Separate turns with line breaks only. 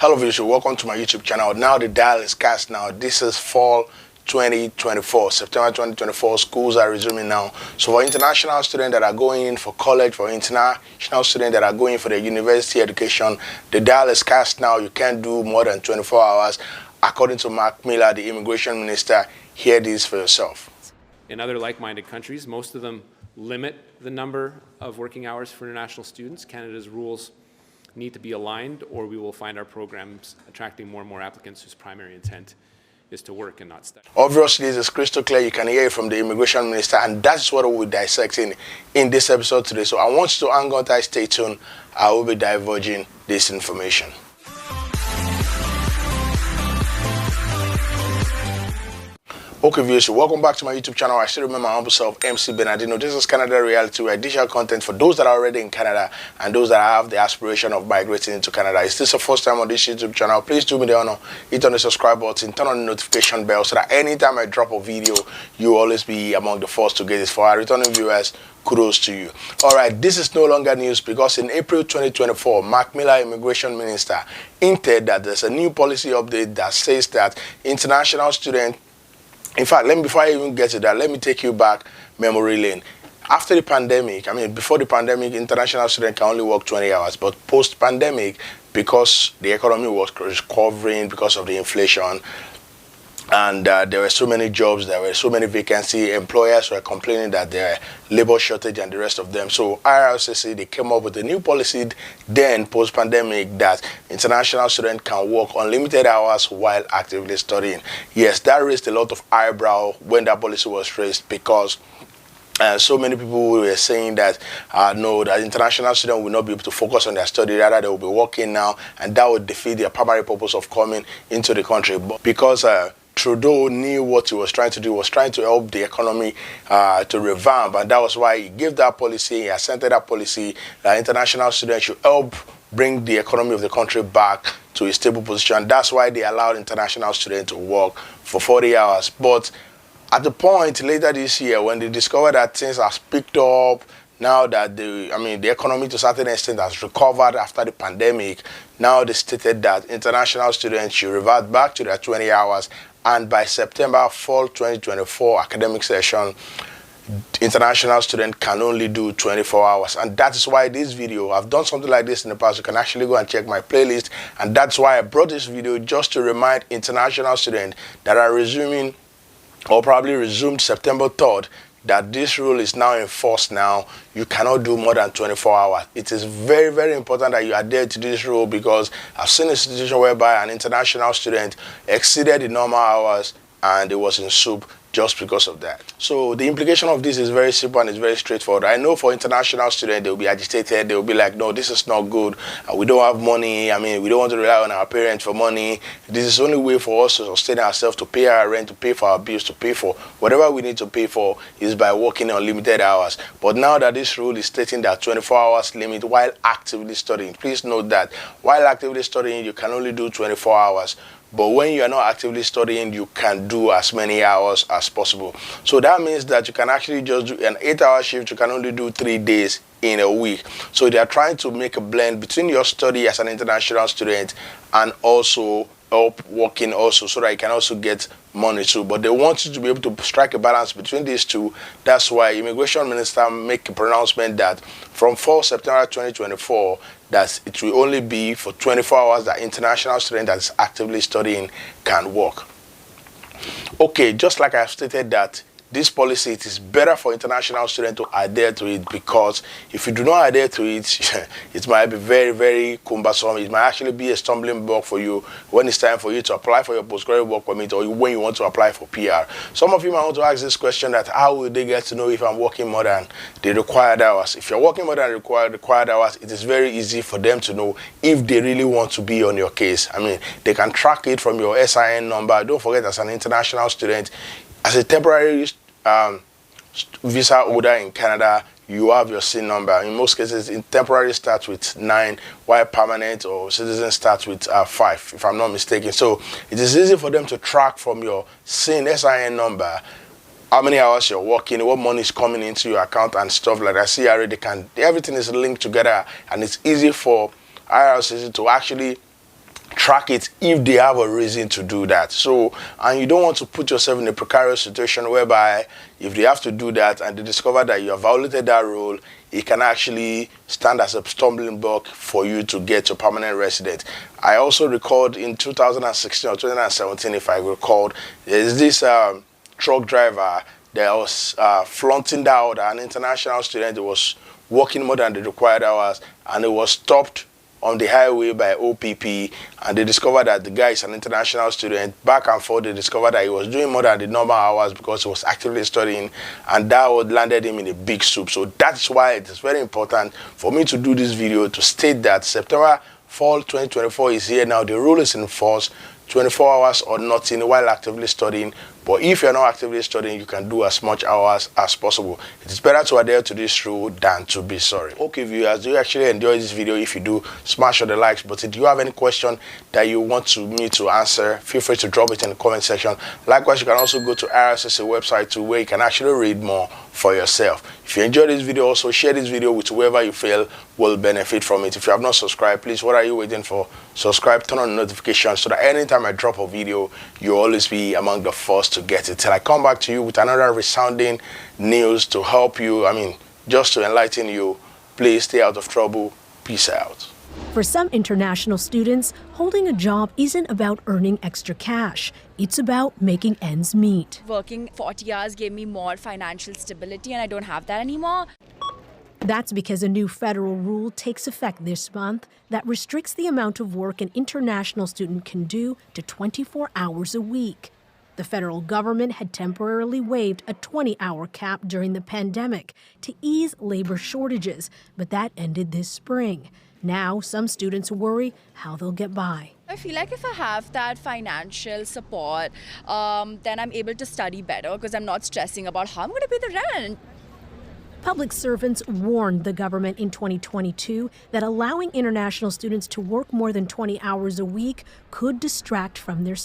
Hello viewers, welcome to my YouTube channel. Now the dial is cast now. This is fall 2024, September 2024. Schools are resuming now. So for international students that are going in for college, for international students that are going for their university education, the dial is cast now. You can't do more than 24 hours. According to Mark Miller, the immigration minister, hear this for yourself.
In other like-minded countries, most of them limit the number of working hours for international students. Canada's rules need to be aligned, or we will find our programs attracting more and more applicants whose primary intent is to work and not study.
Obviously, this is crystal clear. You can hear it from the immigration minister, and that's what we'll be dissecting in this episode today. So I want you to hang on tight, stay tuned. I will be diverging this information. Okay viewers, welcome back to my YouTube channel. I still remember my humble self, MC Bernardino. This is Canada Reality, where I dish out content for those that are already in Canada and those that have the aspiration of migrating into Canada. Is this your first time on this YouTube channel? Please do me the honor, hit on the subscribe button, turn on the notification bell so that anytime I drop a video, you will always be among the first to get it. For our returning viewers, kudos to you. Alright, this is no longer news because in April 2024, Mark Miller, immigration minister, hinted that there's a new policy update that says that international students. In fact, before I even get to that, let me take you back memory lane. After the pandemic, before the pandemic, international students can only work 20 hours. But post-pandemic, because the economy was recovering because of the inflation, and there were so many jobs, there were so many vacancies, employers were complaining that there were labor shortage and the rest of them. So IRCC, they came up with a new policy then post-pandemic that international students can work unlimited hours while actively studying. Yes, that raised a lot of eyebrow when that policy was raised because so many people were saying that no, that international students will not be able to focus on their study, rather they will be working now, and that would defeat their primary purpose of coming into the country. But because Trudeau knew what he was trying to do, was trying to help the economy to revamp, and that was why he gave that policy, he assented that policy that international students should help bring the economy of the country back to a stable position. That's why they allowed international students to work for 40 hours. But at the point later this year, when they discovered that things have picked up, now that the economy to a certain extent has recovered after the pandemic, now they stated that international students should revert back to their 20 hours. And by September, fall 2024 academic session, international students can only do 24 hours. And that is why this video, I've done something like this in the past. You can actually go and check my playlist. And that's why I brought this video, just to remind international students that are resuming or probably resumed September 3rd, that this rule is now enforced now. You cannot do more than 24 hours. It is very, very important that you adhere to this rule, because I've seen a situation whereby an international student exceeded the normal hours and it was in soup just because of that. So the implication of this is very simple and it's very straightforward. I know for international students, they'll be agitated. They'll be like, no, this is not good. We don't have money. We don't want to rely on our parents for money. This is the only way for us to sustain ourselves, to pay our rent, to pay for our bills, to pay for whatever we need to pay for is by working unlimited hours. But now that this rule is stating that 24 hours limit while actively studying, please note that while actively studying, you can only do 24 hours. But when you are not actively studying, you can do as many hours as possible. So that means that you can actually just do an 8-hour shift. You can only do 3 days in a week. So they are trying to make a blend between your study as an international student and also help working also, so that you can also get money too. But they want you to be able to strike a balance between these two. That's why immigration minister make a pronouncement that from 4 September 2024, that it will only be for 24 hours that international student that is actively studying can work. Okay, just like I've stated that this policy, it is better for international students to adhere to it, because if you do not adhere to it, it might be very, very cumbersome. It might actually be a stumbling block for you when it's time for you to apply for your postgraduate work permit, or when you want to apply for PR. Some of you might want to ask this question, that how will they get to know if I'm working more than the required hours? If you're working more than required hours, it is very easy for them to know if they really want to be on your case. They can track it from your SIN number. Don't forget, as an international student, as a temporary visa holder in Canada, you have your SIN number. In most cases, in temporary starts with 9, while permanent or citizen starts with 5, if I'm not mistaken. So it is easy for them to track from your SIN number how many hours you're working, what money is coming into your account and stuff like that. CRA, everything is linked together, and it's easy for IRCC to actually track it if they have a reason to do that. So, and you don't want to put yourself in a precarious situation whereby if they have to do that and they discover that you have violated that rule, it can actually stand as a stumbling block for you to get your permanent resident. I also recalled in 2016 or 2017, if I recall, there's this truck driver that was flaunting that order, an international student that was working more than the required hours, and it was stopped on the highway by OPP, and they discovered that the guy is an international student. Back and forth, they discovered that he was doing more than the normal hours because he was actively studying, and that would landed him in a big soup. So that's why it is very important for me to do this video to state that September fall 2024 is here now. The rule is in force, 24 hours or nothing while actively studying. But if you're not actively studying, you can do as much hours as possible. It is better to adhere to this rule than to be sorry. Okay, viewers, do you actually enjoy this video? If you do, smash all the likes button. Do you have any question that you want me to answer? Feel free to drop it in the comment section. Likewise, you can also go to RSSA website too, where you can actually read more for yourself. If you enjoyed this video, also share this video with whoever you feel will benefit from it. If you have not subscribed, please, what are you waiting for? Subscribe, turn on the notifications so that anytime I drop a video, you'll always be among the first to get it. Till I come back to you with another resounding news to help you, just to enlighten you. Please stay out of trouble. Peace out.
For some international students, holding a job isn't about earning extra cash. It's about making ends meet.
Working 40 hours gave me more financial stability, and I don't have that anymore.
That's because a new federal rule takes effect this month that restricts the amount of work an international student can do to 24 hours a week. The federal government had temporarily waived a 20-hour cap during the pandemic to ease labor shortages, but that ended this spring. Now, some students worry how they'll get by.
I feel like if I have that financial support, then I'm able to study better because I'm not stressing about how I'm going to pay the rent.
Public servants warned the government in 2022 that allowing international students to work more than 20 hours a week could distract from their